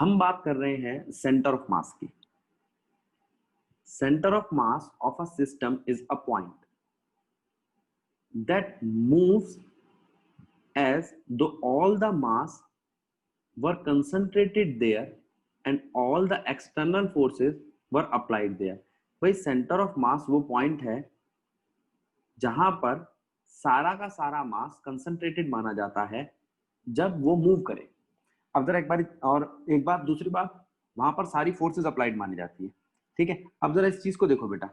हम बात कर रहे हैं सेंटर ऑफ मास की। Centre of mass of a system is a point that moves as though all the mass were concentrated there and all the external forces were applied there। भाई centre of mass वो point है जहां पर सारा का सारा मास concentrated माना जाता है जब वो मूव करे। अब जरा एक बार और एक बात, दूसरी बात, वहां पर सारी फोर्सेस अप्लाइड मानी जाती है। ठीक है, अब जरा इस चीज को देखो बेटा,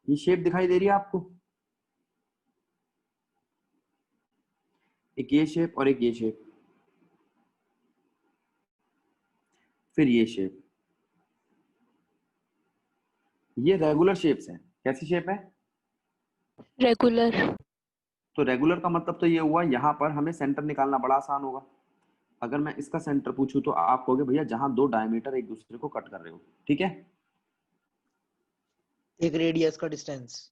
ये शेप दिखाई दे रही है आपको, एक ये शेप और एक ये शेप, फिर ये शेप, ये रेगुलर शेप्स हैं। कैसी शेप है? रेगुलर। तो रेगुलर का मतलब तो ये हुआ यहाँ पर हमें सेंटर निकालना बड़ा आसान होगा। अगर मैं इसका सेंटर पूछूं तो आप कहोगे भैया जहां दो डायमीटर एक दूसरे को कट कर रहे हो, ठीक है, एक रेडियस का डिस्टेंस।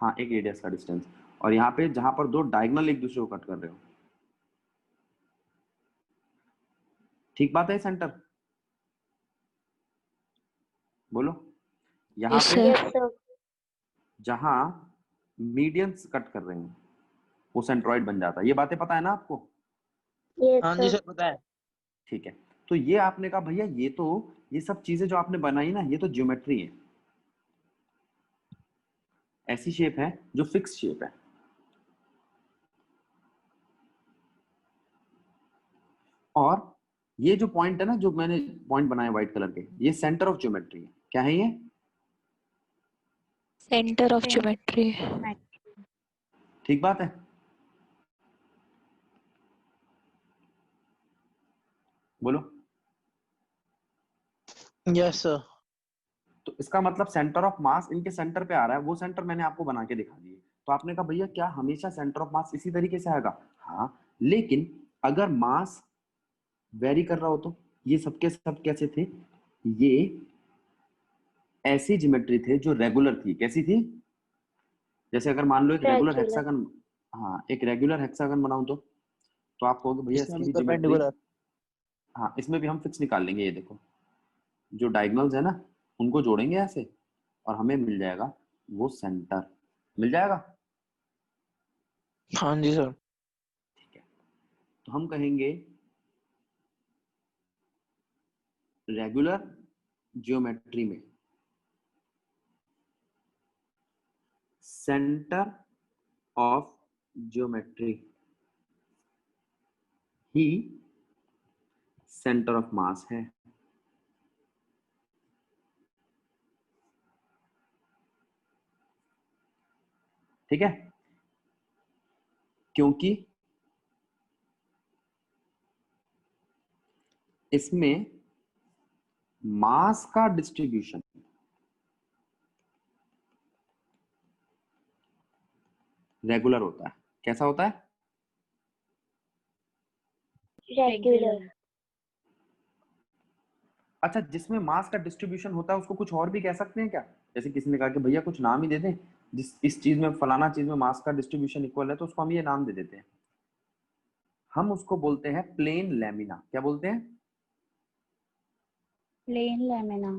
हाँ एक रेडियस का डिस्टेंस, और यहाँ पे जहां पर दो डायगोनल एक दूसरे को कट कर रहे हो। ठीक बात है सेंटर? बोलो। यहाँ Yes, पे sir. जहां मीडियंस कट कर रहे हैं वो सेंट्रॉइड बन जाता है। ये बातें पता है ना आपको? हाँ जी सर, पता है। ठीक है, तो ये आपने कहा भैया ये तो, ये सब चीजें जो आपने बनाई ना ये तो ज्योमेट्री है, ऐसी शेप है जो फिक्स शेप है। और ये जो पॉइंट है ना, जो मैंने पॉइंट बनाए व्हाइट कलर के, ये सेंटर ऑफ ज्योमेट्री है। क्या है ये? Centre of geometry. ठीक बात है? बोलो। Yes sir. तो इसका मतलब सेंटर ऑफ मास इनके सेंटर पे आ रहा है, वो सेंटर मैंने आपको बना के दिखा दिए। तो आपने कहा भैया क्या हमेशा सेंटर ऑफ मास इसी तरीके से आएगा? हाँ, लेकिन अगर मास वेरी कर रहा हो तो ये सबके सब कैसे थे? ये ऐसी ज्योमेट्री थे जो रेगुलर थी। कैसी थी? जैसे अगर मान लो एक रेगुलर हेक्सागन, हाँ एक रेगुलर हेक्सागन बनाऊं तो आप कहोगे भैया इसमें इसकी भी भी ज्योमेट्री, परपेंडिकुलर। हाँ इसमें भी हम फिक्स निकाल लेंगे। ये देखो जो डायगोनल्स है ना उनको जोड़ेंगे ऐसे और हमें मिल जाएगा वो सेंटर, मिल जाएगा। हाँ जी सर। ठीक है, तो हम कहेंगे रेगुलर ज्योमेट्री में centre of geometry he centre of mass है। ठीक है, क्योंकि इसमें मास का डिस्ट्रीब्यूशन रेगुलर होता है। कैसा होता है? रेगुलर। अच्छा, जिसमें मास का डिस्ट्रीब्यूशन होता है उसको कुछ और भी कह सकते हैं क्या? जैसे किसी ने कहा कि भैया कुछ नाम ही दे दें, जिस इस चीज में फलाना चीज में मास का डिस्ट्रीब्यूशन इक्वल है तो उसको हम ये नाम दे देते हैं। हम उसको बोलते हैं प्लेन लैमिना। क्या बोलते हैं? Plane lamina.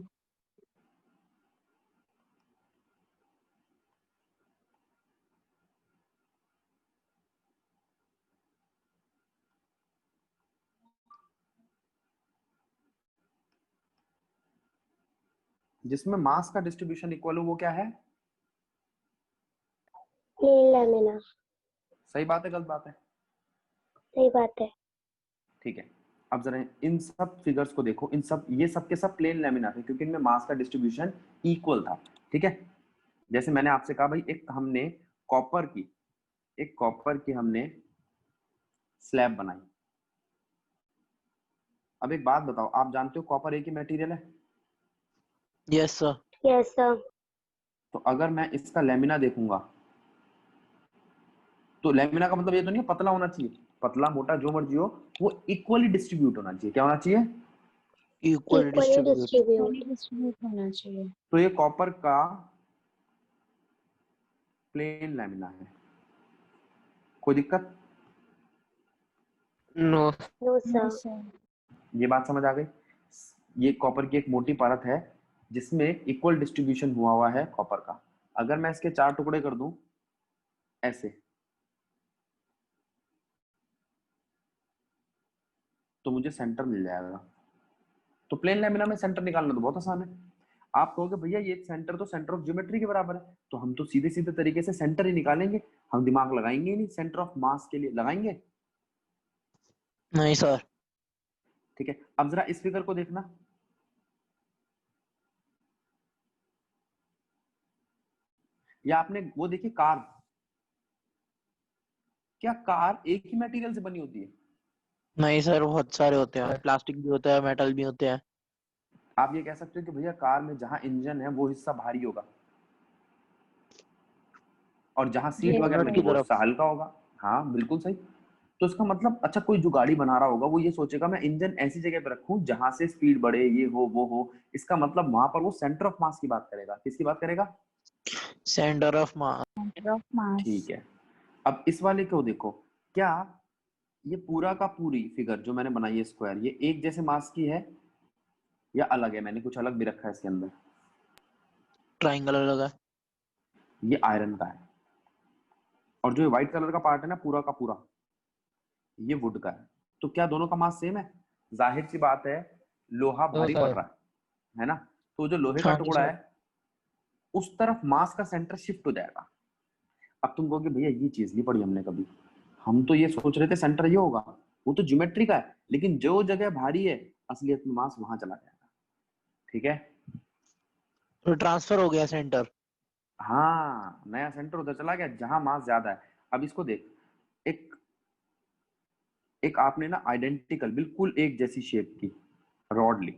जिसमें मास का डिस्ट्रीब्यूशन इक्वल हो वो क्या है? Plane lamina. सही बात है, गलत बात है? सही बात है। ठीक है, अब जरा इन सब फिगर्स को देखो, इन सब, ये सब के सब प्लेन लैमिना थे क्योंकि इनमें मास का डिस्ट्रीब्यूशन इक्वल था। ठीक है, जैसे मैंने आपसे कहा भाई एक हमने कॉपर की, एक कॉपर की हमने स्लैब बनाई। अब एक बात बताओ, आप जानते हो कॉपर एक ही मटेरियल है? Yes sir. Yes sir. तो अगर मैं इसका लेमिना देखूंगा तो लेमिना का मतलब ये तो नहीं है पतला होना चाहिए, पतला मोटा जो मर्जी हो, वो इक्वली डिस्ट्रीब्यूट होना चाहिए। क्या होना चाहिए? इक्वल डिस्ट्रीब्यूट होना चाहिए। तो ये कॉपर का प्लेन लेमिना है। कोई दिक्कत? नो। No sir. ये बात समझ आ गई? ये कॉपर की एक मोटी परत है जिसमें इक्वल डिस्ट्रीब्यूशन हुआ है कॉपर का। अगर मैं इसके 4 टुकड़े कर दूं ऐसे, तो मुझे सेंटर मिल जाएगा। तो प्लेन लैमिना में सेंटर निकालना तो बहुत आसान है। आप कहोगे भैया ये सेंटर तो सेंटर ऑफ ज्योमेट्री के बराबर है, तो हम तो सीधे सीधे तरीके से सेंटर ही निकालेंगे, हम दिमाग लगाएंगे ही नहीं। सेंटर ऑफ मास के लिए लगाएंगे? नहीं सर। ठीक है, अब जरा इस फिगर को देखना। या आपने वो देखी कार, क्या कार एक ही मटेरियल से बनी होती है? नहीं सर, बहुत सारे होते हैं, प्लास्टिक भी होता है, मेटल भी होते हैं। आप ये कह सकते हो कि भैया कार में जहां इंजन है वो हिस्सा भारी होगा और जहां सीट Yes, वगैरह बोनट लगी की वो तरफ। हिस्सा हल्का होगा। हाँ बिल्कुल सही। तो इसका मतलब अच्छा, कोई जो गाड़ी बना रहा होगा वो ये सोचेगा मैं इंजन ऐसी जगह पे रखूं जहां से स्पीड बढ़े, ये हो वो हो। इसका मतलब वहां पर वो सेंटर ऑफ मास की बात करेगा। किसकी बात करेगा? Centre of mass. center of mass. ठीक है, अब इस वाले को देखो। क्या ये पूरा का पूरी फिगर जो मैंने बनाई है स्क्वायर, ये एक जैसे मास की है या अलग है? मैंने कुछ अलग भी रखा है इसके अंदर। ट्राइंगल अलग है। ये आयरन का है और जो व्हाइट कलर का पार्ट है ना पूरा का पूरा, ये वुड का है। तो क्या दोनों का मास सेम है? जाहिर सी बात है, लोहा भारी पड़ रहा है ना? तो जो लोहे का हाँ जी टुकड़ा सर। है उस तरफ मास का सेंटर शिफ्ट हो जाएगा। अब तुम कहोगे भैया ये चीज नहीं पढ़ी हमने कभी, हम तो ये सोच रहे थे सेंटर ये होगा। वो तो ज्योमेट्री का है, लेकिन जो जगह भारी है असलियत में मास वहां चला जाएगा। ठीक है, तो ट्रांसफर हो गया सेंटर। हाँ नया सेंटर उधर चला गया जहां मास ज्यादा है। अब इसको देख, एक एक आपने ना आइडेंटिकल बिल्कुल एक जैसी शेप की रॉड ली,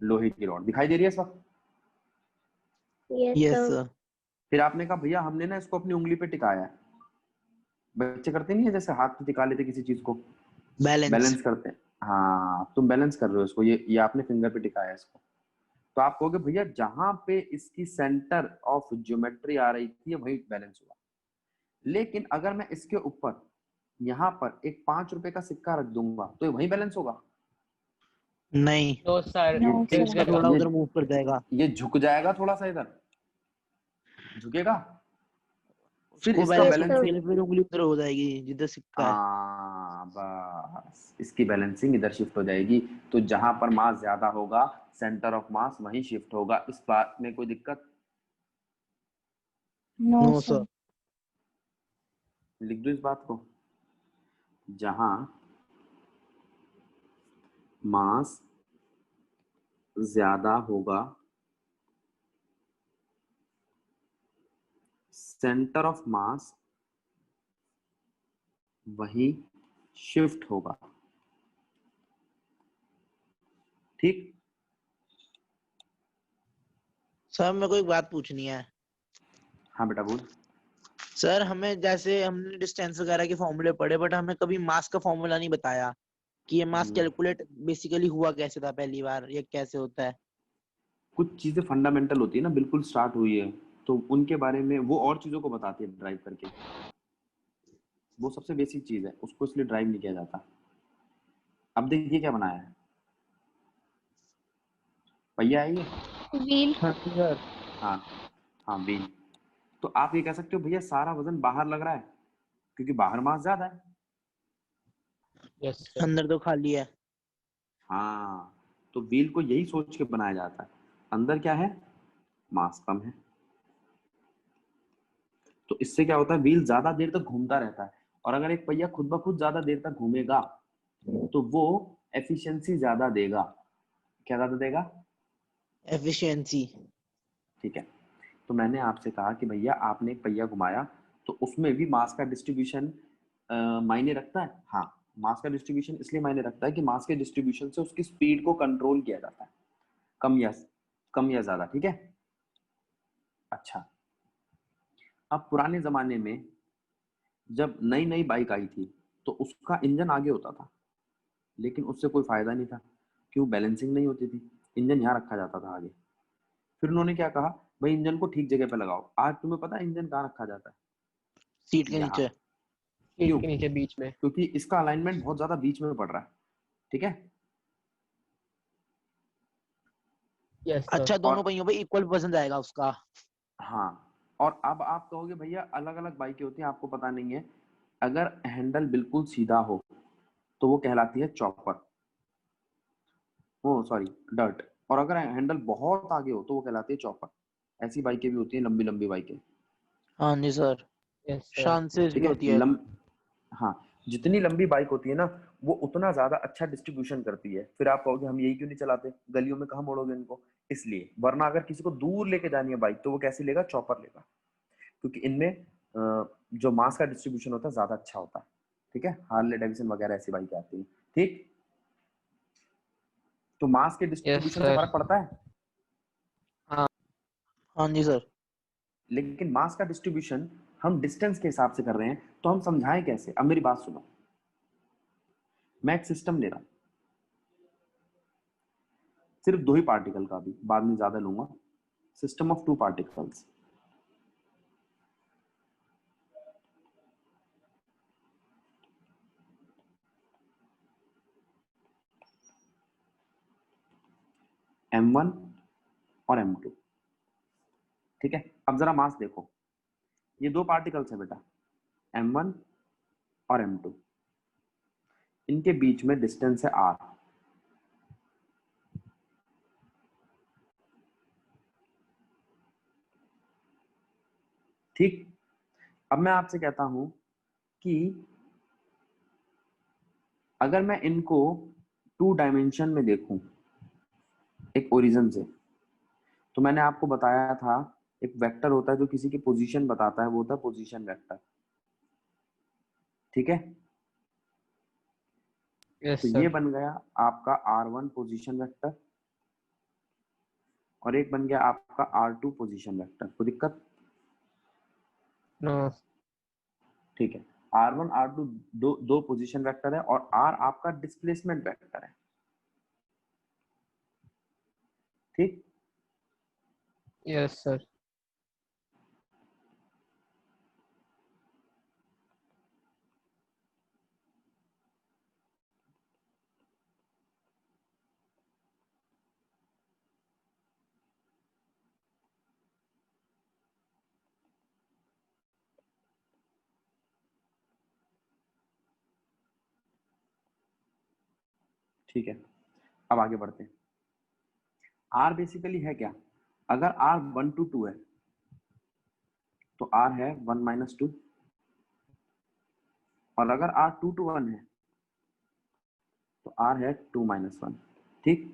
लोहे की रॉड दिखाई दे रही है इस वक्त। Yes, yes sir. सर। फिर आपने कहा भैया हमने ना इसको अपनी उंगली पे टिकाया है। बच्चे करते नहीं है जैसे हाथ पे टिका लेते किसी चीज को, बैलेंस। बैलेंस करते हैं। हाँ तुम बैलेंस कर रहे हो इसको, ये आपने फिंगर पे टिकाया है इसको। तो आप कहोगे भैया जहां पे इसकी सेंटर ऑफ ज्योमेट्री आ रही थी वही बैलेंस हुआ। लेकिन अगर मैं इसके ऊपर यहाँ पर एक 5 रुपए का सिक्का रख दूंगा तो ये वही बैलेंस होगा? नहीं, तो सर No, ये इसका sir. थोड़ा ये उधर मूव कर जाएगा। ये झुक जाएगा थोड़ा सा, इधर झुकेगा। फिर उसको इसका Yes, बैलेंसिंग sir. के बैलेंसिंग, लिए फिर उंगली उधर हो जाएगी जिधर सिक्का है। बस इसकी बैलेंसिंग इधर शिफ्ट हो जाएगी। तो जहां पर मास ज्यादा होगा सेंटर ऑफ मास वहीं शिफ्ट होगा। इस बात में कोई दिक्कत? No, no sir. सर। लिख दो इस बात को, जहां मास ज्यादा होगा सेंटर ऑफ मास वहीं शिफ्ट होगा। ठीक? सर मेरे को एक बात पूछनी है। हाँ बेटा बोल। सर हमें जैसे हमने डिस्टेंस वगैरह के फॉर्मूले पढ़े, बट हमें कभी मास का फॉर्मूला नहीं बताया कि ये मास कैलकुलेट बेसिकली हुआ कैसे था पहली बार, ये कैसे होता है। कुछ चीजें फंडामेंटल होती है ना, बिल्कुल स्टार्ट हुई है तो उनके बारे में वो और चीजों को बताती है ड्राइव करके। वो सबसे बेसिक चीज है, उसको इसलिए ड्राइव नहीं किया जाता। अब देखिए क्या बनाया है, पहिया है ये। Wheel. हाँ जी सर। हाँ हाँ व्हील। तो आप ये कह सकते हो भैया सारा वजन बाहर लग रहा है क्योंकि बाहर मास ज्यादा है। Yes sir. अंदर तो खाली है। हाँ, तो व्हील को यही सोच के बनाया जाता है, अंदर क्या है, मास कम है। तो इससे क्या होता है, व्हील ज्यादा देर तक घूमता रहता है। और अगर एक पहिया खुद ब खुद ज्यादा देर तक घूमेगा तो वो एफिशिएंसी ज्यादा देगा। क्या ज्यादा देगा? एफिशिएंसी। ठीक है, तो मैंने आपसे कहा कि भैया आपने एक पहिया घुमाया तो उसमें भी मास का डिस्ट्रीब्यूशन मायने रखता है। हाँ, मास का डिस्ट्रीब्यूशन इसलिए मायने रखता है कि मास के डिस्ट्रीब्यूशन से उसकी स्पीड को कंट्रोल किया जाता है, कम या ज्यादा। ठीक है, अच्छा। अब पुराने जमाने में जब नई नई बाइक आई थी तो उसका इंजन आगे होता था, लेकिन उससे कोई फायदा नहीं था। क्यों? बैलेंसिंग नहीं होती थी, इंजन यहाँ रखा जाता था आगे। फिर उन्होंने क्या कहा, भाई इंजन को ठीक जगह पे लगाओ। आज तुम्हें पता है इंजन कहाँ रखा जाता है? सीट के यहाँ। नीचे। क्यों? सीट के नीचे बीच में। क्योंकि इसका अलाइनमेंट बहुत ज्यादा बीच में पड़ रहा है। ठीक है, Yes, sir. अच्छा, दोनों और पहियों पे इक्वल वजन जाएगा उसका। हाँ, और अब आप कहोगे भैया अलग अलग बाइकें होती हैं, आपको पता नहीं है। अगर हैंडल बिल्कुल सीधा हो तो वो कहलाती है चॉपर, वो सॉरी डर्ट। और अगर हैंडल बहुत आगे हो तो वो कहलाती है चॉपर। ऐसी बाइकें भी होती हैं, लंबी लंबी बाइकें। हाँ जी सर, Yes, sir. शांसेस ठीक भी है, होती है। हाँ, जितनी लंबी बाइक होती है ना, वो उतना ज्यादा अच्छा डिस्ट्रीब्यूशन करती है। फिर आप कहोगे हम यही क्यों नहीं चलाते, गलियों में कहाँ मोड़ोगे इनको। इसलिए, वरना अगर किसी को दूर लेके जानी है बाइक तो वो कैसे लेगा, चॉपर लेगा, क्योंकि इनमें जो मास का डिस्ट्रीब्यूशन होता है ज्यादा अच्छा होता है। ठीक है, हार्ले डेविडसन वगैरह ऐसी बाइकें आती हैं। ठीक, तो मास के Yes, डिस्ट्रीब्यूशन से sir. फर्क पड़ता है, हाँ जी सर। लेकिन मास का डिस्ट्रीब्यूशन हम डिस्टेंस के हिसाब से कर रहे हैं, तो हम समझाएं कैसे। अब मेरी बात सुनो, मैं एक सिस्टम ले रहा हूं, सिर्फ 2 ही पार्टिकल का, भी बाद में ज्यादा लूंगा। System of 2 particles. M1 और M2। ठीक है, अब जरा मास देखो, ये 2 पार्टिकल्स है बेटा, M1 और M2। इनके बीच में डिस्टेंस है R। ठीक, अब मैं आपसे कहता हूं कि अगर मैं इनको 2 डायमेंशन में देखूं, एक ओरिजिन से, तो मैंने आपको बताया था एक वेक्टर होता है जो किसी की पोजीशन बताता है, वो होता है पोजीशन वेक्टर। ठीक है, Yes, तो sir. ये बन गया आपका R1 पोजीशन वेक्टर, और एक बन गया आपका R2 पोजीशन वेक्टर। कोई दिक्कत? No. ठीक है, R1 R2 दो पोजीशन वेक्टर है, और R आपका डिस्प्लेसमेंट वेक्टर है। ठीक, Yes, sir. ठीक है, अब आगे बढ़ते हैं। R बेसिकली है क्या, अगर R 1 to 2 है तो R है 1 - 2, और अगर R 2 to 1 है तो R है 2 - 1। ठीक,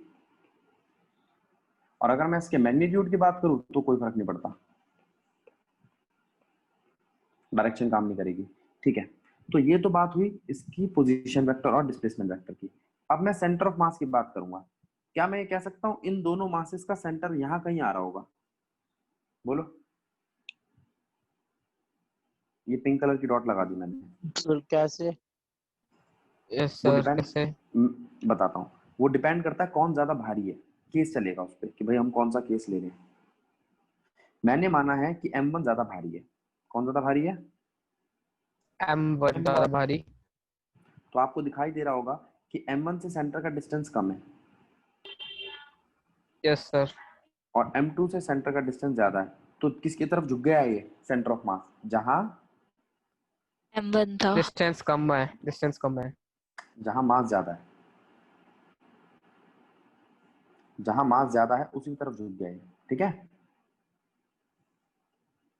और अगर मैं इसके मैग्नीट्यूड की बात करूं तो कोई फर्क नहीं पड़ता, डायरेक्शन काम नहीं करेगी। ठीक है, तो ये तो बात हुई इसकी पोजीशन वेक्टर और डिस्प्लेसमेंट वेक्टर की। अब मैं सेंटर ऑफ मास की बात करूंगा। क्या मैं ये कह सकता हूं इन दोनों मासेस का सेंटर यहां कहीं आ रहा होगा? बोलो, ये पिंक कलर की डॉट लगा दी मैंने। सर कैसे? Yes, वो sir. डिपेंड, कैसे? बताता हूँ, वो डिपेंड करता है कौन ज्यादा भारी है, केस चलेगा उस पर कि भाई हम कौन सा केस ले रहे हैं। मैंने माना है कि M1 ज्यादा भारी है। कौन ज्यादा भारी है? M1 ज़्यादा भारी. तो आपको दिखाई दे रहा होगा कि M1 से सेंटर का डिस्टेंस कम है, Yes, sir. और M2 से सेंटर का डिस्टेंस ज्यादा है। तो किसकी तरफ झुक गया है ये सेंटर ऑफ मास, जहां M1 था। Distance कम है. Distance कम है. जहां मास ज्यादा है, जहां मास ज्यादा है उसी की तरफ झुक गया है। ठीक है,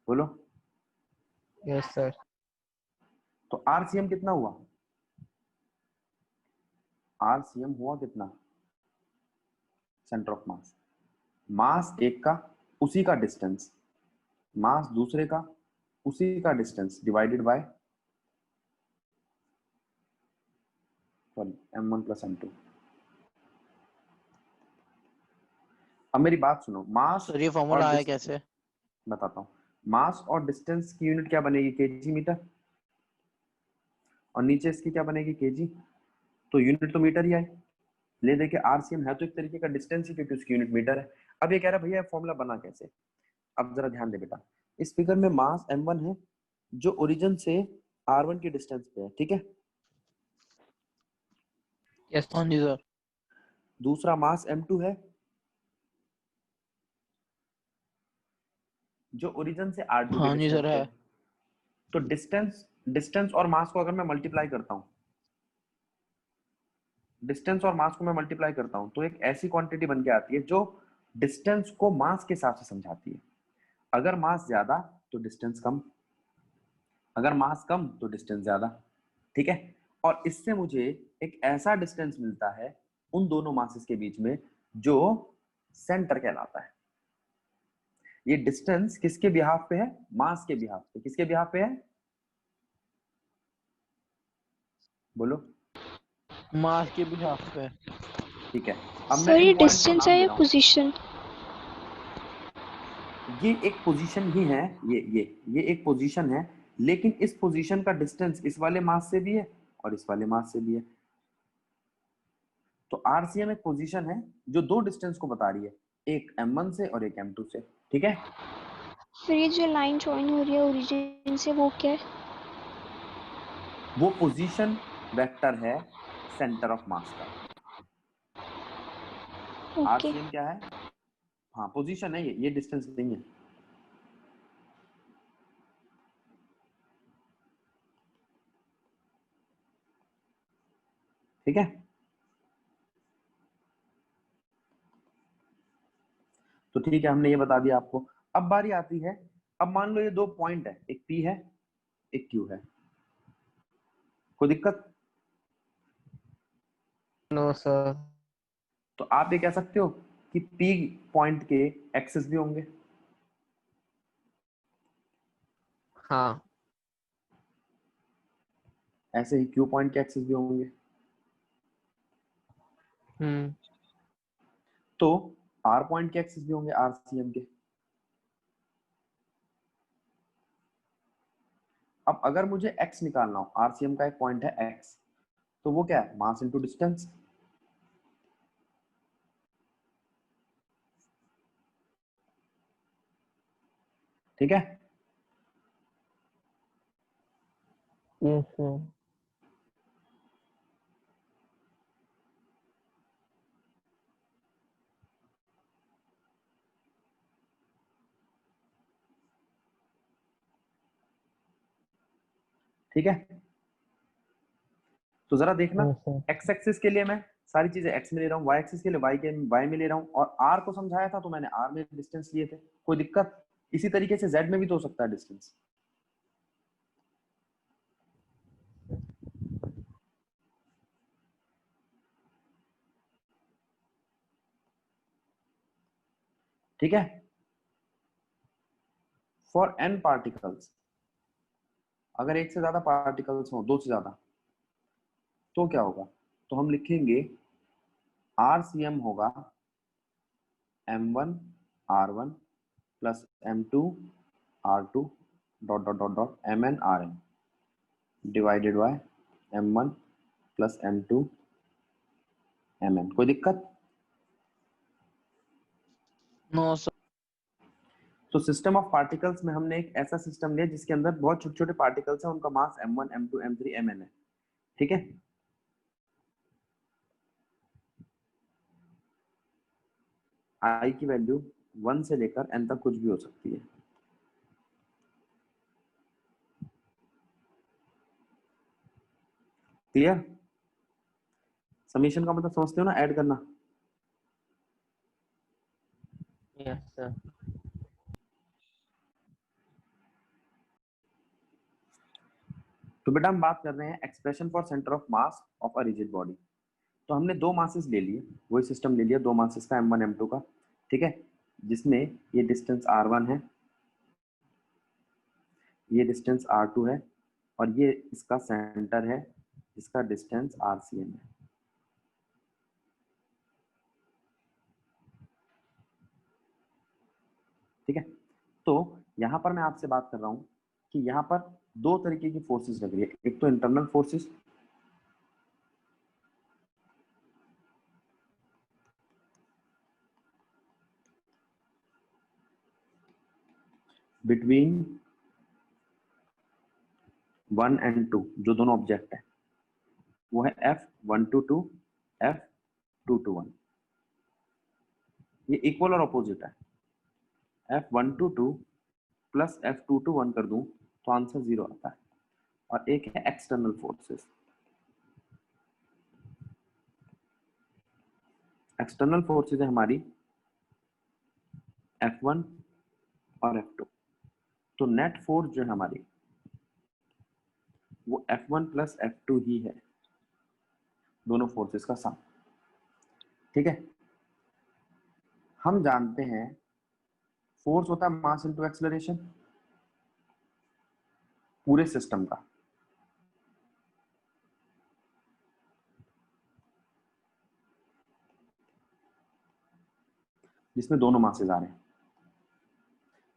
बोलो। Yes, sir. तो RCM कितना हुआ? RCM हुआ कितना? सेंटर ऑफ मास, मास एक का उसी का डिस्टेंस, मास दूसरे का उसी का distance, divided by sorry M1 + M2। अब मेरी बात सुनो, मास सर ये और फॉर्मूला आया कैसे? बताता हूँ। मास और डिस्टेंस की यूनिट क्या बनेगी, केजी मीटर, और नीचे इसकी क्या बनेगी, केजी। तो यूनिट तो मीटर ही आई, ले दे के RCM है तो एक तरीके का डिस्टेंस ही, क्योंकि उसकी यूनिट मीटर है। अब ये कह रहा है भैया फॉर्मूला बना कैसे। अब जरा ध्यान दे बेटा, इस फिगर में मास M1 है जो ओरिजिन से R1 की डिस्टेंस पे है। ठीक है, Yes. हाँ जी सर। दूसरा मास M2 है जो ओरिजिन से R2 हाँ के जी डिस्टेंस सर पे। है। तो डिस्टेंस और मास को अगर मैं मल्टीप्लाई करता हूँ, डिस्टेंस और मास को मैं मल्टीप्लाई करता हूँ, तो एक ऐसी क्वांटिटी बन के आती है जो डिस्टेंस को मास के हिसाब से समझाती है। अगर मास ज्यादा तो डिस्टेंस कम, अगर मास कम तो डिस्टेंस ज्यादा। ठीक है, और इससे मुझे एक ऐसा डिस्टेंस मिलता है उन दोनों मासेस के बीच में जो सेंटर कहलाता है। ये डिस्टेंस किसके बिहाफ पे है? मास के बिहाफ पे। किसके बिहाफ पे है? बोलो। मास के बिहाफ पे। ठीक है, अब मैं सर इन ये पॉइंट्स को डिस्टेंस नाम है दे या रहा हूँ। पोजीशन? ये एक पोजीशन ही है, ये एक पोजीशन है, लेकिन इस पोजीशन का डिस्टेंस इस वाले मास से भी है और इस वाले मास से भी है। तो आरसीएम एक पोजीशन है जो दो डिस्टेंस को बता रही है, एक m1 से और एक m2 से। ठीक है, फिर ये जो लाइन जॉइन हो रही है ओरिजिन से, वो क्या है? वो पोजीशन वेक्टर है सेंटर ऑफ मास का। ओके। आरसीएम क्या है? हाँ, पोजीशन है, ये डिस्टेंस नहीं है। ठीक है, तो ठीक है, हमने ये बता दिया आपको। अब बारी आती है, अब मान लो ये दो पॉइंट है, एक P है एक Q है, कोई दिक्कत? No sir. तो आप ये कह सकते हो कि P पॉइंट के एक्सेस भी होंगे, हाँ। ऐसे ही Q पॉइंट के एक्सेस भी होंगे। तो R पॉइंट के एक्सेस भी होंगे आरसीएम के। अब अगर मुझे x निकालना हो, आरसीएम का एक पॉइंट है x, तो वो क्या है? Mass into distance. ठीक है, यस सर। ठीक है, तो जरा देखना, यस सर। x एक्सिस के लिए मैं सारी चीजें x में ले रहा हूँ, y एक्सिस के लिए y में ले रहा हूँ, और r को समझाया था तो मैंने r में डिस्टेंस लिए थे। कोई दिक्कत? इसी तरीके से z में भी तो हो सकता है डिस्टेंस। ठीक है, फॉर n पार्टिकल्स, अगर एक से ज्यादा पार्टिकल्स हो, दो से ज्यादा, तो क्या होगा? तो हम लिखेंगे आरसीएम होगा m1 r1 plus m2 r2 dot dot dot dot mn rn divided by m1 plus m2 mn। कोई दिक्कत? No sir. तो सिस्टम ऑफ पार्टिकल्स में हमने एक ऐसा सिस्टम लिया जिसके अंदर बहुत छोटे छोटे पार्टिकल्स हैं, उनका मास m1 m2 m3 mn है। ठीक है, आई की वैल्यू 1 से लेकर n तक कुछ भी हो सकती है। क्लियर? समीशन का मतलब समझते हो ना, ऐड करना। Yes sir. तो बेटा हम बात कर रहे हैं expression for centre of mass of a rigid body. तो हमने दो मासेस ले लिए, वही सिस्टम ले लिया, दो मासेस का m1 m2 का। ठीक है, जिसमें ये डिस्टेंस r1 है, ये डिस्टेंस r2 है, और ये इसका सेंटर है जिसका डिस्टेंस rcm है। ठीक है, तो यहां पर मैं आपसे बात कर रहा हूं कि यहां पर दो तरीके की फोर्सेस लग रही है, एक तो इंटरनल फोर्सेस बिटवीन 1 एंड 2, जो दोनों ऑब्जेक्ट है, वो है F122 F221। ये इक्वल और अपोजिट है। F122 प्लस F2 कर दूं तो आंसर 0 आता है। और एक है एक्सटर्नल फोर्सेस। एक्सटर्नल फोर्सेस है हमारी F1 और F2। तो नेट फोर्स जो है हमारी वो F1 प्लस F2 ही है, दोनों फोर्सेस का सम। ठीक है, हम जानते हैं फोर्स होता है मास इनटू एक्सेलरेशन पूरे सिस्टम का। जिसमें दोनों मासेस आ रहे हैं,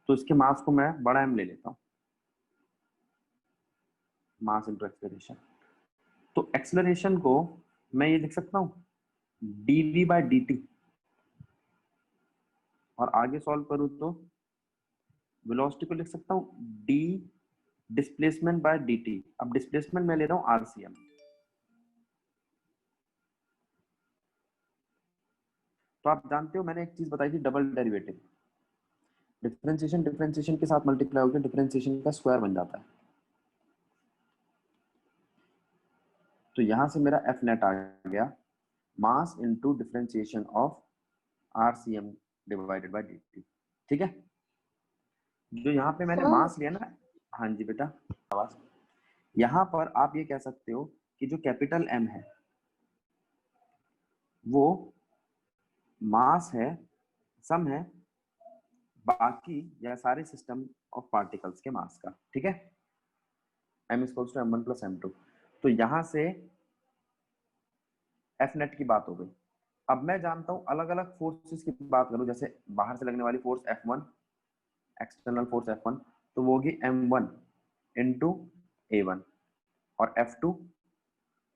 तो इसके मास को मैं बड़ा M ले लेता हूं, मास इनटू एक्सेलरेशन। तो एक्सेलरेशन को मैं ये लिख सकता हूं dv/dt, और आगे सॉल्व करूं तो वेलोसिटी को लिख सकता हूं d डिस्प्लेसमेंट बाय dt। अब डिस्प्लेसमेंट मैं ले रहा हूं RCM। तो आप जानते हो मैंने एक चीज बताई थी, डबल डेरिवेटिव। डिफरेंशिएशन के साथ मल्टीप्लाई होकर डिफरेंशिएशन का स्क्वायर बन जाता है। तो यहां से मेरा F नेट आ गया mass into differentiation of RCM divided by dt। ठीक है, जो यहाँ पे मैंने सर मास लिया ना, हाँ जी बेटा आवाज, यहाँ पर आप ये कह सकते हो कि जो कैपिटल M है वो मास है, सम है बाकी या सारे सिस्टम ऑफ पार्टिकल्स के मास का। ठीक है, M equals to M1 plus M2। तो यहां से F नेट की बात हो गई। अब मैं जानता हूं अलग अलग फोर्सेस की बात करूं, जैसे बाहर से लगने वाली force F1, external force F1, तो वो होगी M1 इंटू A1, और F2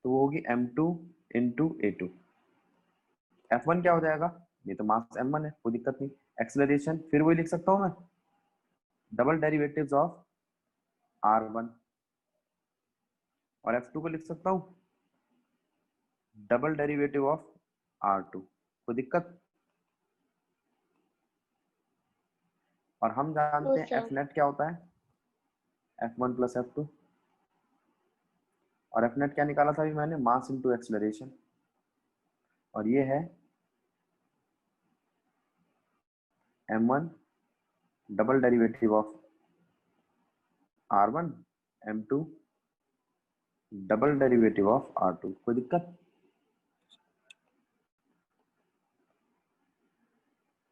तो वो होगी M2 इंटू A2। F1 क्या हो जाएगा, ये तो मास M1 है, कोई दिक्कत नहीं। एक्सेलरेशन फिर वही लिख सकता हूं मैं, डबल डेरिवेटिव्स ऑफ R1, और F2 को लिख सकता हूं डबल डेरिवेटिव ऑफ R2। कोई दिक्कत? और हम नो जानते हैं सर। F नेट क्या होता है, F1 प्लस F2, और F नेट क्या निकाला था अभी मैंने, मास इनटू एक्सेलरेशन, और ये है M1 double derivative of R1, M2 double derivative of R2। कोई दिक्कत?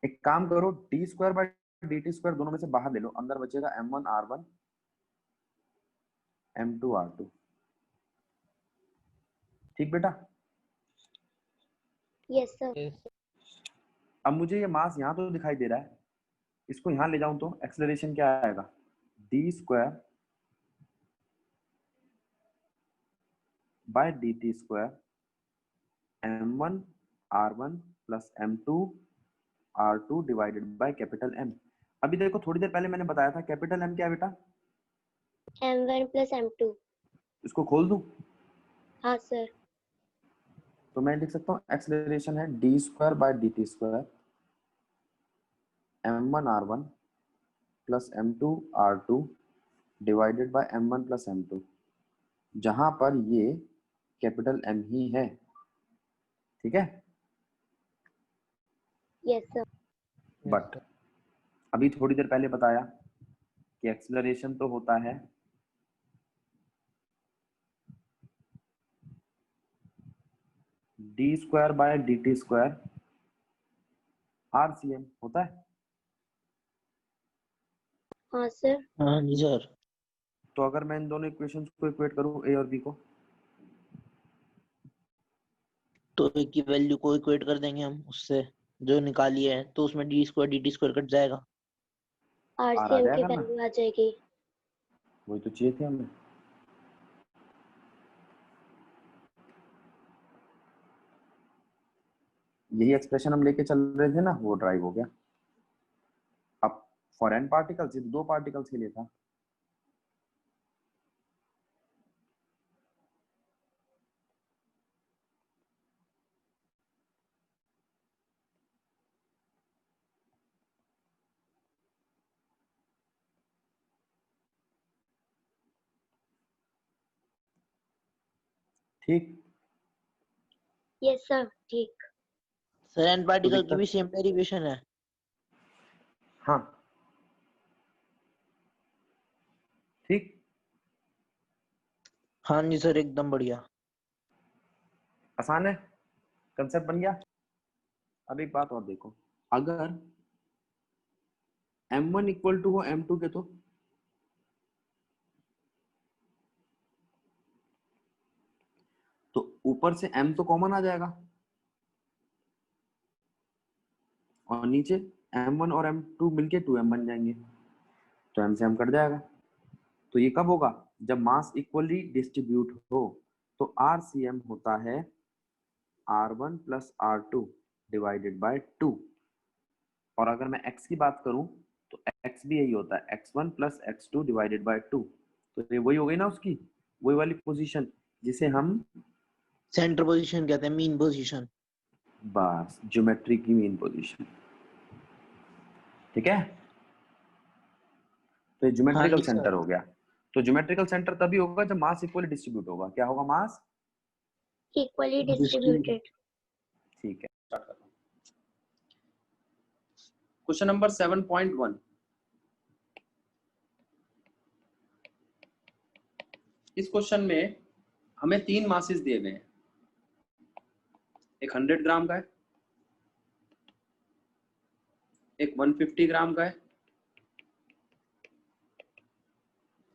एक काम करो, D square by dt square दोनों में से बाहर ले लो, अंदर बचेगा M1 R1 M2 R2। ठीक बेटा, यस सर। yes, अब मुझे ये मास यहाँ तो दिखाई दे रहा है, इसको यहाँ ले जाऊं तो एक्सेलरेशन क्या आएगा, D square by dt square M1 R1 plus M2 R2 divided by capital M। अभी देखो थोड़ी देर पहले मैंने बताया था कैपिटल M क्या है बेटा, M1 प्लस M2। इसको खोल दूं हाँ सर। तो मैं लिख सकता हूँ एक्सेलरेशन है D square by dt square M1 R1 plus M2 R2 divided by M1 plus M2, जहां पर ये कैपिटल M ही है। ठीक है, yes sir. yes, but sir. अभी थोड़ी देर पहले बताया कि एक्सेलरेशन तो होता है D square by dt square RCM होता है। हाँ सर। हाँ जी सर। तो अगर मैं इन दोनों इक्वेशंस को इक्वेट करूं A और B को, तो एक की वैल्यू को इक्वेट कर देंगे हम उससे जो निकाली है, तो उसमें D square D T square cut जाएगा। R आ RCM की जाएगा ना, वैल्यू आ जाएगी। वही तो चाहिए थे हमें। यही एक्सप्रेशन हम लेके चल रहे थे ना, वो ड्राइव हो गया। अब फॉर एन पार्टिकल्स, ये दो पार्टिकल्स के लिए था। ठीक। यस सर ठीक। सर एन पार्टिकल की दिक्कत- भी सेम डेरिवेशन है। हाँ ठीक। हाँ जी सर एकदम बढ़िया। आसान है, कंसेप्ट बन गया। अब एक बात और देखो, अगर m1 इक्वल टू हो m2 के तो ऊपर से m तो कॉमन आ जाएगा और नीचे m1 और m2 मिलके 2m बन जाएंगे, तो m से m कट जाएगा। तो ये कब होगा? जब मास इक्वली डिस्ट्रीब्यूट हो। तो RCM होता है R1 plus R2 divided by 2। और अगर मैं x की बात करूं तो x भी यही होता है, x1 plus x2 divided by 2। तो ये वही हो गई ना उसकी, वही वाली पोजीशन जिसे हम सेंटर पोजीशन कहते हैं, मीन पोजीशन। बस ज्योमेट्री की मीन पोजीशन। ठीक है, तो ये हाँ ज्योमेट्रिकल जी सर। सेंटर हो गया। तो ज्योमेट्रिकल सेंटर तभी होगा जब मास इक्वली डिस्ट्रीब्यूट होगा। क्या होगा? मास इक्वली डिस्ट्रीब्यूटेड। ठीक है, स्टार्ट करता हूं। Question number 7.1। इस क्वेश्चन में हमें 3 मासेस दिए गए हैं। एक 100 ग्राम का है, एक 150 ग्राम का है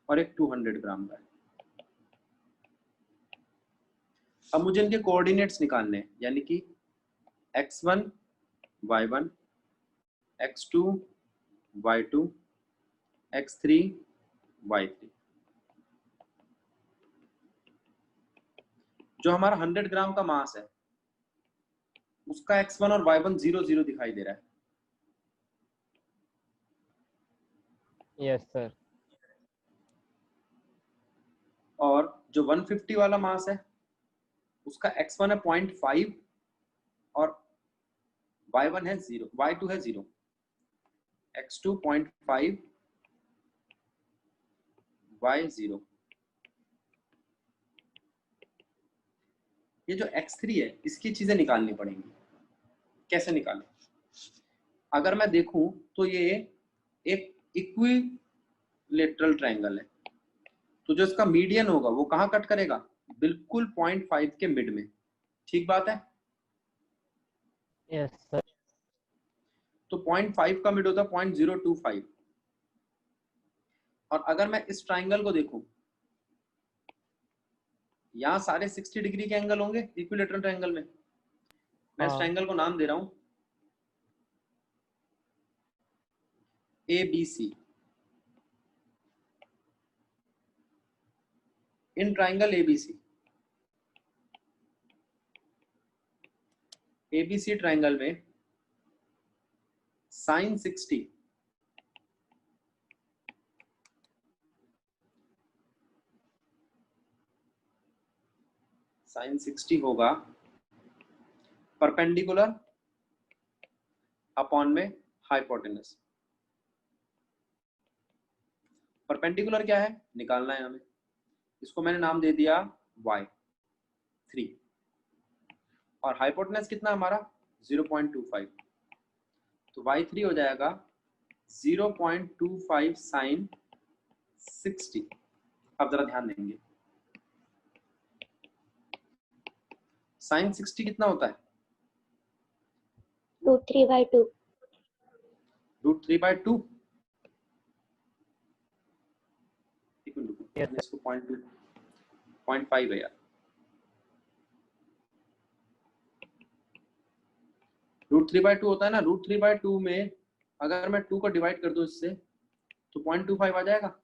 और एक 200 ग्राम का है। अब मुझे इनके कोऑर्डिनेट्स निकालने हैं, यानी कि x1 y1, x2 y2, x3 y3। जो हमारा 100 ग्राम का मास है उसका x1 और y1 0 0 दिखाई दे रहा है। Yes sir. और जो 150 वाला मास है उसका x1 है 0.5 और y1 है 0, y2 है 0, x2 0.5 y0। ये जो x3 है इसकी चीजें निकालनी पड़ेंगी। कैसे निकालें? अगर मैं देखूं तो ये एक इक्विलेटरल ट्रायंगल है, तो जो इसका मीडियन होगा वो कहां कट करेगा? बिल्कुल 0.5 के मिड में। ठीक बात है। Yes sir. तो 0.5 का मिड होता है 0.025। और अगर मैं इस ट्रायंगल को देखूं, यहां सारे 60 डिग्री के एंगल होंगे इक्विलेटरल ट्रायंगल में। मैं इस हाँ। ट्रायंगल को नाम दे रहा हूं ABC। In triangle ABC triangle में sin 60 होगा परपेंडिकुलर अपॉन में हाइपोटेनस। परपेंडिकुलर क्या है निकालना है हमें, इसको मैंने नाम दे दिया y3। और हाइपोटेनस कितना हमारा 0.25, तो y3 हो जाएगा 0.25 sin 60। अब जरा ध्यान देंगे, sin 60 कितना होता है? √3/2। √3/2। एक मिनट रुको, Yes, मैंने इसको 0.5 है यार। √3/2 होता है ना। √3/2 में अगर मैं 2 को डिवाइड कर दूं इससे तो 0.25 आ जाएगा।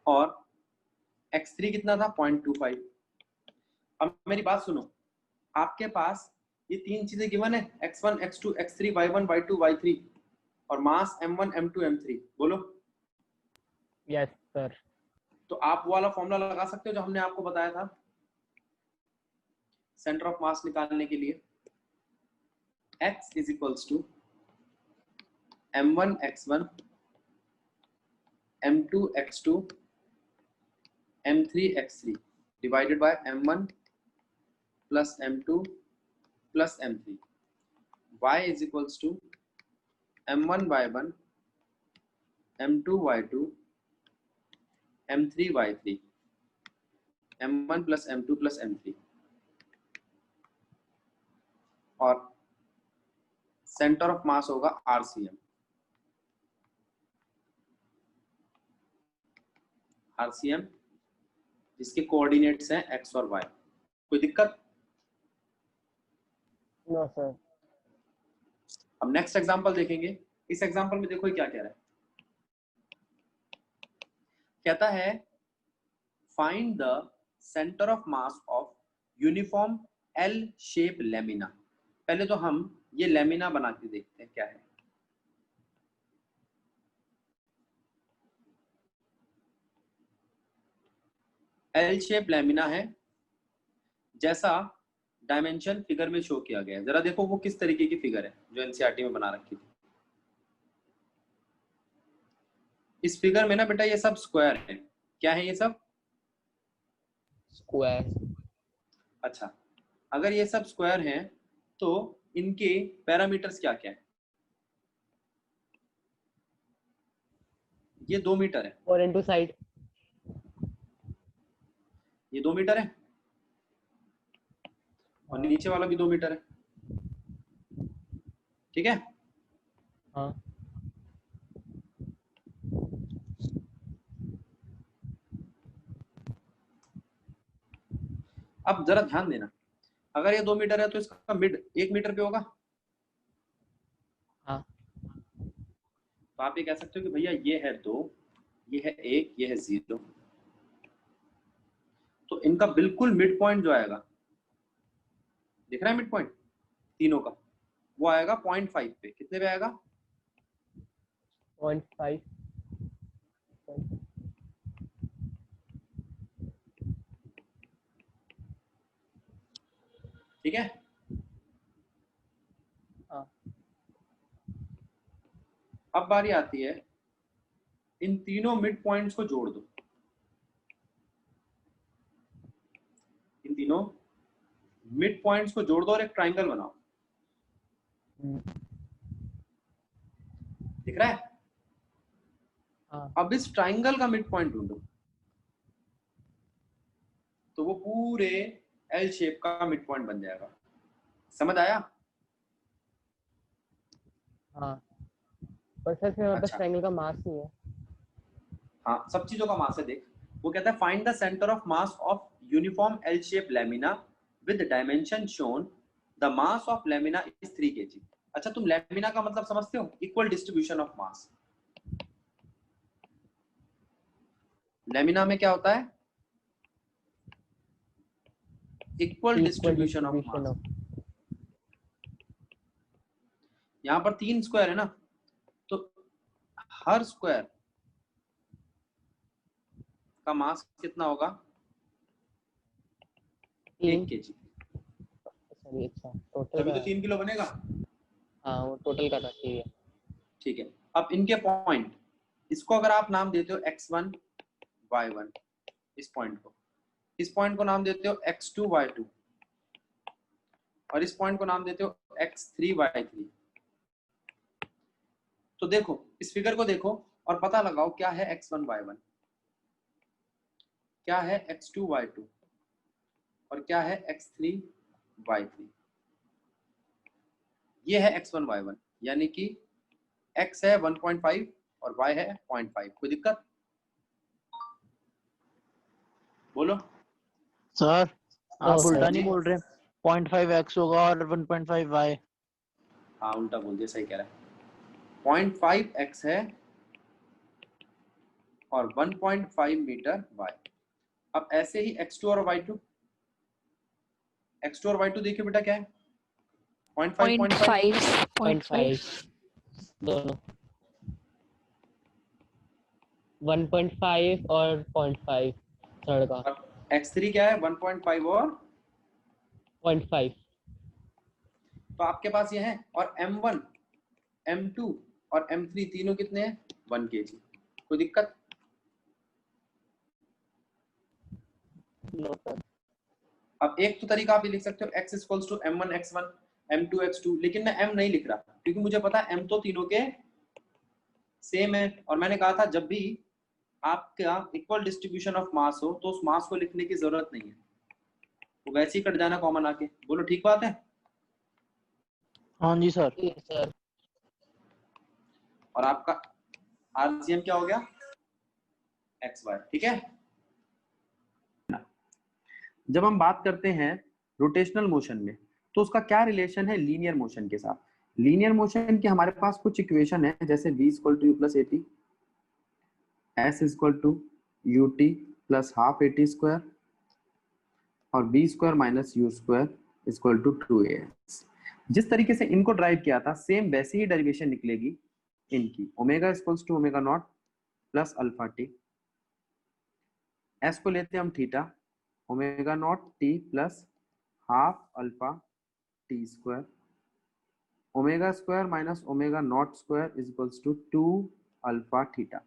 और x3 कितना था? 0.25। अब मेरी बात सुनो, आपके पास ये 3 चीजें गिवन है, x1 x2 x3 y1 y2 y3 और मास m1 m2 m3। बोलो। Yes sir. तो आप वो वाला फॉर्मूला लगा सकते हो जो हमने आपको बताया था सेंटर ऑफ मास निकालने के लिए। x is equals to m1 x1 m2 x2 m3 x3 divided by m1 plus m2 plus m3. Y is equals to m1 y1 m2 y2 m3 y3 m1 plus m2 plus m3 और centre of mass होगा RCM. RCM जिसके coordinates हैं x और y. कोई दिक्कत? No sir. अब next example देखेंगे. इस एग्जांपल में देखो ये क्या कह रहा है. कहता है find the centre of mass of uniform L shape lamina. पहले तो हम ये लैमिना बना के देखते हैं क्या है. L शेप लैमिना है जैसा डायमेंशन फिगर में शो किया गया है. जरा देखो वो किस तरीके की फिगर है जो एनसीईआरटी में बना रखी थी. इस फिगर में ना बेटा ये सब स्क्वायर है. क्या है ये सब? स्क्वायर। अच्छा, अगर ये सब स्क्वायर हैं तो इनके पैरामीटर्स क्या क्या है? ये 2 मीटर है. 4 into साइड। ये 2 मीटर है और नीचे वाला भी 2 मीटर है. ठीक है. हाँ। अब जरा ध्यान देना, अगर ये 2 मीटर है तो इसका मिड 1 मीटर पे होगा. हाँ। तो आप ये कह सकते हो कि भैया ये है 2, ये है 1, ये है 0. तो इनका बिल्कुल मिड पॉइंट जो आएगा, दिख रहा है मिड पॉइंट तीनों का, वो आएगा 0.5 पे. कितने पे आएगा? 0.5। ठीक है. हाँ। अब बारी आती है इन तीनों मिड पॉइंट्स को जोड़ दो. इन तीनों मिड पॉइंट्स को जोड़ दो और एक ट्राइंगल बनाओ. दिख रहा है? हाँ। अब इस ट्राइंगल का मिड पॉइंट ढूंढो. तो वो पूरे एल शेप का मिड पॉइंट बन जाएगा. समझ आया? हाँ। पर सर फिर हमारे पास अच्छा. ट्रायंगल का मास नहीं है। हाँ, सब चीजों का मास है. देख, वो कहता है find the centre of mass of uniform L shape lamina with dimension shown. The mass of lamina is 3 kg. अच्छा, तुम लैमिना का मतलब समझते हो? Equal distribution of mass. Lamina में क्या होता है? Equal distribution of mass. यहाँ पर 3 स्क्वायर है ना, तो हर स्क्वायर का मास कितना होगा? 1 kg. सॉरी, अच्छा टोटल तभी का। तो 3 किलो बनेगा. हाँ, वो टोटल का था, ठीक है। ठीक है. अब इनके पॉइंट, इसको अगर आप नाम देते हो x1 y1, इस पॉइंट को, इस पॉइंट को नाम देते हो x2 y2 और इस पॉइंट को नाम देते हो x3 y3. तो देखो इस फिगर को देखो और पता लगाओ क्या है x1 y1, क्या है x2 y2 और क्या है x3 y3. ये है x1 y1, यानी कि x है 1.5 और y है 0.5. कोई दिक्कत? बोलो सर आप सर उल्टा जी. नहीं बोल रहे? 0.5 x होगा और 1.5 y। हाँ, उल्टा बोल दिया. सही कह रहा है. 0.5 x है और 1.5 मीटर y. अब ऐसे ही x2 और y2, x2 और y2 देखिए बेटा क्या है? 0.5 0.5 दोनों 1.5 और 0.5 थर्ड का x3 क्या है? 1.5 और 0.5 तो आपके पास ये है, और m1 m2 और m3 तीनों कितने हैं 1 kg। कोई दिक्कत? No sir. अब एक तो तरीका आप ये लिख सकते हो x equals to m1 x1 m2 x2, लेकिन मैं m नहीं लिख रहा क्योंकि मुझे पता है m तो तीनों के सेम है, और मैंने कहा था जब भी आपका इक्वल डिस्ट्रीब्यूशन ऑफ मास हो तो उस मास को लिखने की जरूरत नहीं है, तो वैसे ही कट जाना कॉमन आके। बोलो ठीक बात है? हाँ जी सर। Yes sir. और आपका आरसीएम क्या हो गया XY, ठीक है। जब हम बात करते हैं रोटेशनल मोशन में तो उसका क्या रिलेशन है लीनियर मोशन के साथ। लीनियर मोशन के हमारे पास कुछ इक्वेशन है, जैसे v equal to u plus a t, s equal to u t plus half a t square, और b square minus u square equal to 2as। जिस तरीके से इनको ड्राइव किया था सेम वैसी ही डेरिवेशन निकलेगी इनकी। Omega equals to omega naught plus alpha t, s को लेते हैं हम theta, omega naught t plus half alpha t square, omega square minus omega naught square is equals to 2 alpha theta.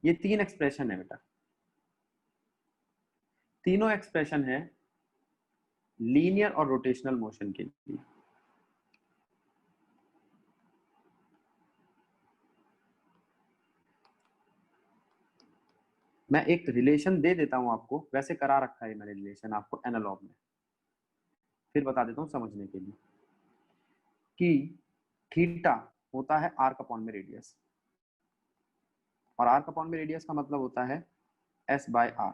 ये तीन expression है बेटा, तीनों एक्सप्रेशन है लीनियर और रोटेशनल मोशन के लिए। मैं एक रिलेशन दे देता हूं आपको, वैसे करा रखा है मैंने रिलेशन आपको एनालॉग में, फिर बता देता हूं समझने के लिए कि थीटा होता है आर्क अपॉन में रेडियस, और आर्क अपॉन में रेडियस का मतलब होता है s बाय आर।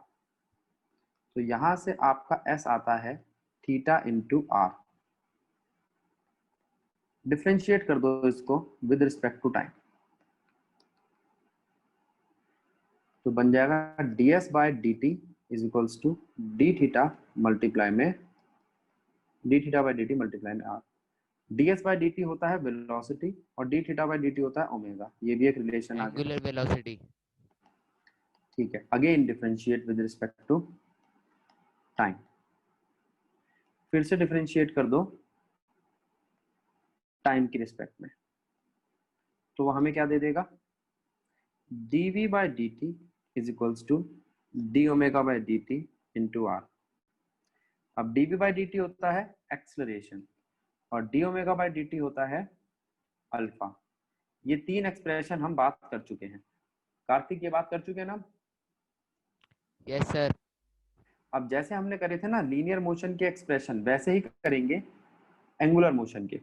तो यहां से आपका s आता है थीटा इंटू आर। डिफरेंशिएट कर दो इसको विद रिस्पेक्ट टू टाइम, तो बन जाएगा ds by D T is equals to D theta multiply में D theta by D T multiply में आर। ds बाय dt होता है वेलोसिटी और d थीटा बाय dt होता है ओमेगा। ये भी एक रिलेशन आ गया, एंगुलर वेलोसिटी। ठीक है। Again differentiate with respect to time, फिर से डिफरेंशिएट कर दो टाइम की रिस्पेक्ट में, तो वो हमें क्या दे देगा dv by dt is equals to d omega by dt into r. अब dv बाय dt होता है एक्सलरेशन और d ओमेगा बाय dt होता है अल्फा। ये तीन एक्सप्रेशन हम बात कर चुके हैं। कार्तिक ये बात कर चुके हैं ना? Yes sir. अब जैसे हमने करे थे ना लीनियर मोशन के एक्सप्रेशन, वैसे ही करेंगे एंगुलर मोशन के।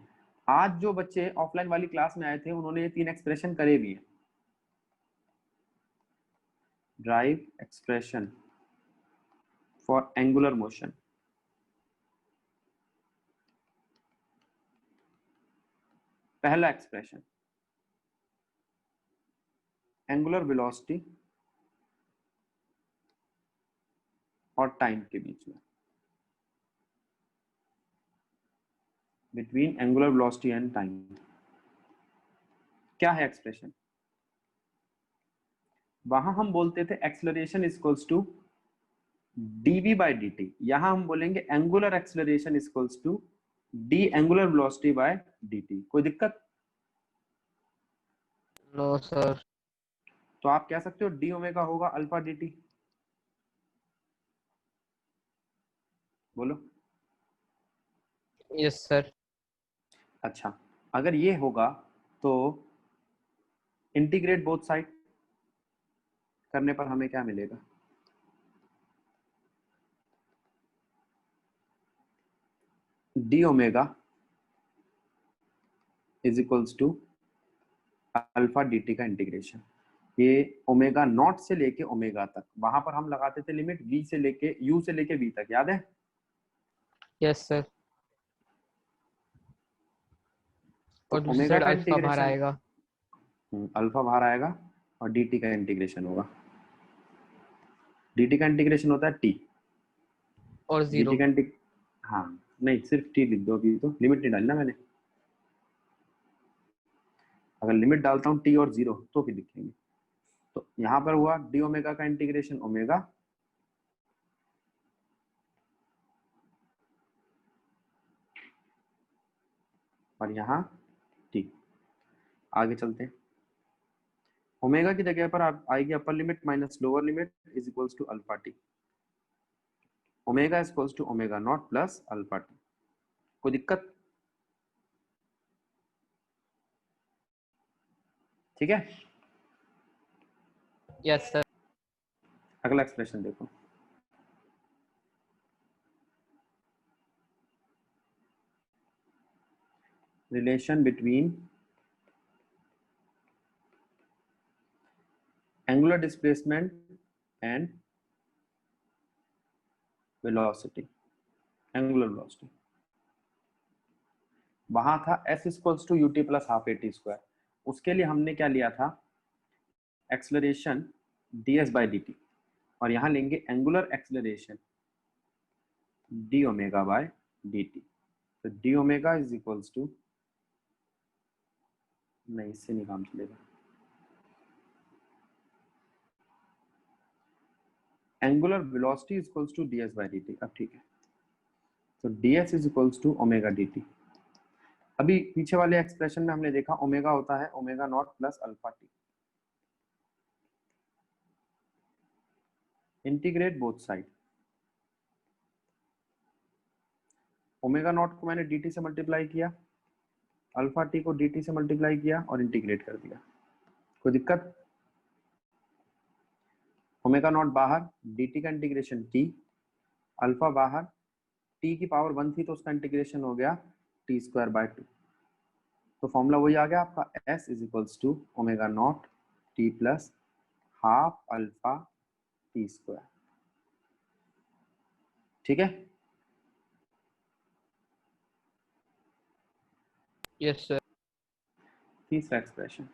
आज जो बच्चे ऑफलाइन वाली क्लास में आए थे उन्होंने ये तीन एक्सप्रेशन करे भी हैं। Derive expression for angular motion, पहला एक्सप्रेशन एंगुलर वेलोसिटी और टाइम के बीच में, between angular velocity and time. क्या है एक्सप्रेशन? वहां हम बोलते थे acceleration equals to dv by dt, यहां हम बोलेंगे angular acceleration equals to d angular velocity by dt। कोई दिक्कत? No sir. तो आप कह सकते हो d ओमेगा होगा अल्फा dt। बोलो। Yes sir. अच्छा, अगर ये होगा तो इंटीग्रेट बोथ साइड करने पर हमें क्या मिलेगा? d omega is equals to alpha dt का इंटीग्रेशन। ये ओमेगा नॉट से लेके ओमेगा तक, वहां पर हम लगाते थे लिमिट v से लेके u से लेके v तक, याद है? Yes sir. तो और दूसरी ओमेगा साइड का अल्फा बाहर इंटीग्रेशन आएगा। अल्फा बाहर आएगा और dt का इंटीग्रेशन होगा। dt का इंटीग्रेशन होता है t, और जीरो। dt का हाँ नहीं सिर्फ t लिख दो, अभी तो लिमिट नहीं डालना मैंने। अगर लिमिट डालता हूँ t और 0 तो फिर लिखेंगे। तो यहाँ पर हुआ d ओमेगा का इंटीग्रेशन ओमेगा और यहाँ t। आगे चलते हैं। ओमेगा की जगह पर आप आएगी upper limit minus lower limit is equals to alpha t. Omega is equals to omega naught plus alpha t. कोई दिक्कत? ठीक है, यस सर। अगला एक्सप्रेशन देखो। Relation between angular displacement and velocity, angular velocity. वहां था s equals to ut plus half at square. उसके लिए हमने क्या लिया था? एक्सेलरेशन ds बाई dt, और यहां लेंगे angular acceleration d omega by dt। तो d omega is equals to, नहीं इससे नहीं काम चलेगा, angular velocity is equals to ds by dt। अब ठीक है, तो ds is equals to omega dt। अभी पीछे वाले एक्सप्रेशन में हमने देखा ओमेगा होता है omega naught plus alpha T. Integrate both side. Omega naught को मैंने dt से मल्टीप्लाई किया, अल्फा टी को dt से मल्टीप्लाई किया और इंटीग्रेट कर दिया। कोई दिक्कत? ओमेगा नॉट बाहर, dt का इंटीग्रेशन t, अल्फा बाहर, t की पावर 1 थी तो उसका इंटीग्रेशन हो गया t स्क्वायर बाय 2। तो फॉर्मूला वही आ गया आपका, s is equals to omega naught t plus half alpha t square. ठीक है, यस सर। तीसरा expression,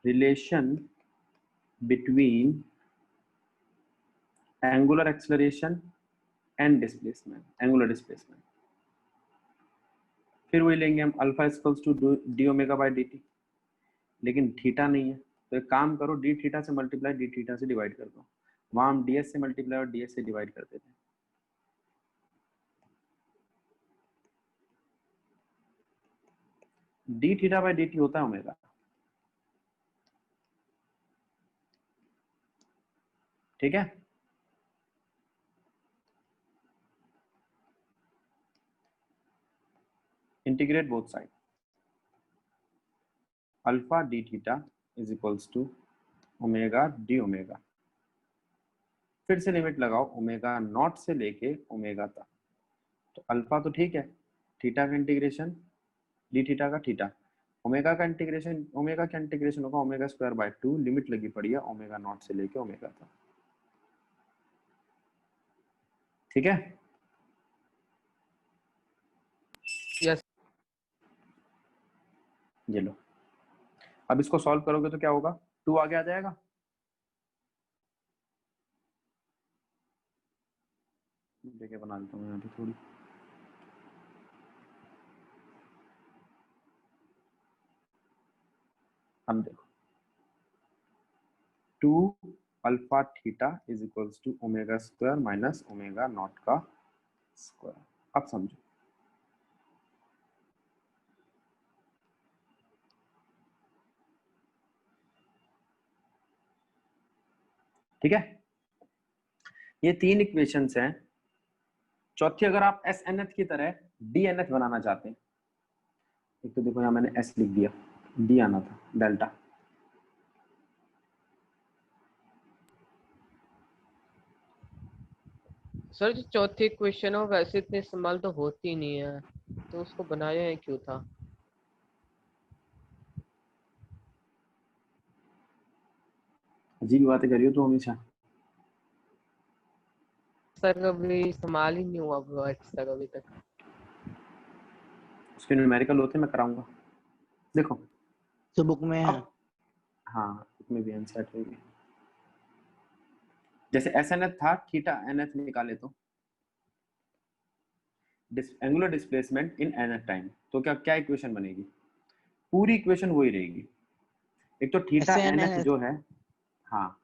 relation between angular acceleration and displacement, angular displacement. फिर वही लेंगे हम, alpha equals to d omega by D t, लेकिन theta नहीं है तो एक काम करो, डी थीटा से मल्टीप्लाई डी थीटा से डिवाइड कर दो। वहां हम डी एस से मल्टीप्लाई और डी एस से डिवाइड करते थे। D theta by D t होता है ओमेगा। ठीक है, integrate both side. Alpha d theta is equals to omega d omega. फिर से लिमिट लगाओ ओमेगा नॉट से लेके ओमेगा तक। तो अल्फा तो ठीक है, थीटा का इंटीग्रेशन डी थीटा का थीटा, ओमेगा का इंटीग्रेशन, ओमेगा का इंटीग्रेशन होगा ओमेगा स्क्वायर बाय 2। लिमिट लगी पड़ी है ओमेगा नॉट से लेके ओमेगा तक। ठीक है, यस। ये लो, अब इसको सॉल्व करोगे तो क्या होगा, 2 आगे आ जाएगा। जगह बना देता हूँ यहाँ पे थोड़ी। अब देखो 2 alpha theta is equals to omega square minus omega naught का स्क्वायर। अब समझो, ठीक है, ये 3 इक्वेशंस हैं। चौथी अगर आप एस एन एच की तरह डी एन एच बनाना चाहते हैं, एक तो देखो यहाँ मैंने एस लिख दिया, डी आना था डेल्टा। सर जो चौथी क्वेश्चन हो वैसे इतने इस्तेमाल तो होती नहीं है, तो उसको बनाया है क्यों था? अजीब बातें करियो तो हमेशा। सर कभी इस्तेमाल ही नहीं हुआ वर्ड्स तक अभी तक। उसके न्यूमेरिकल होते मैं कराऊंगा। देखो तो बुक में है। हाँ, इसमें भी आंसर रहेगी। जैसे एस एन एच था, थीटा एन एच निकाले तो angular displacement in an H time, तो क्या क्या इक्वेशन बनेगी? पूरी इक्वेशन वही रहेगी। एक तो थीटा एन एच जो है, हाँ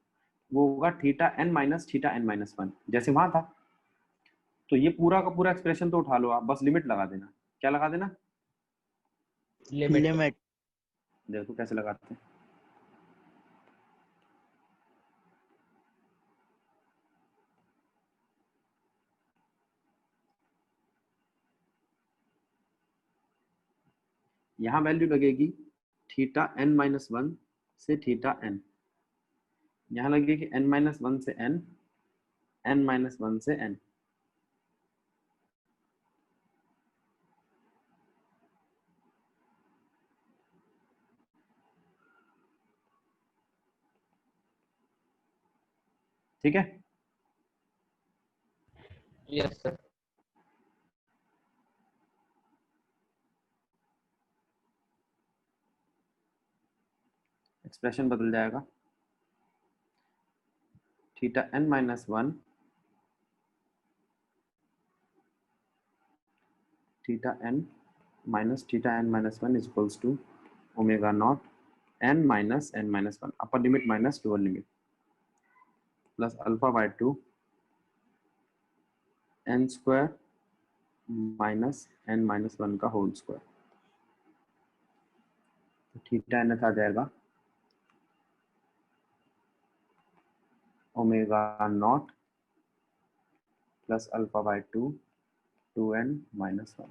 वो होगा theta n minus theta n minus 1। जैसे वहां था तो ये पूरा का पूरा एक्सप्रेशन तो उठा लो आप, बस लिमिट लगा देना। क्या लगा देना? लिमिट। देखो कैसे लगाते हैं। यहाँ वैल्यू लगेगी थीटा n माइनस 1 से थीटा n, यहाँ लगेगी n माइनस 1 से n, n माइनस 1 से n। ठीक है, यस सर। एक्सप्रेशन बदल जाएगा। Theta n minus 1 theta n minus theta n minus 1 is equals to omega naught n minus 1 upper limit minus lower limit plus alpha by 2 n square minus n minus 1 का whole square. तो theta n आ जाएगा omega naught plus alpha by 2 2n minus 1।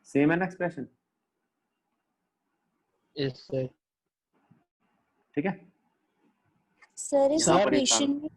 Same है ना expression? Yes sir. ठीक है, sir इस यहाँ पर ये इक्वेशन में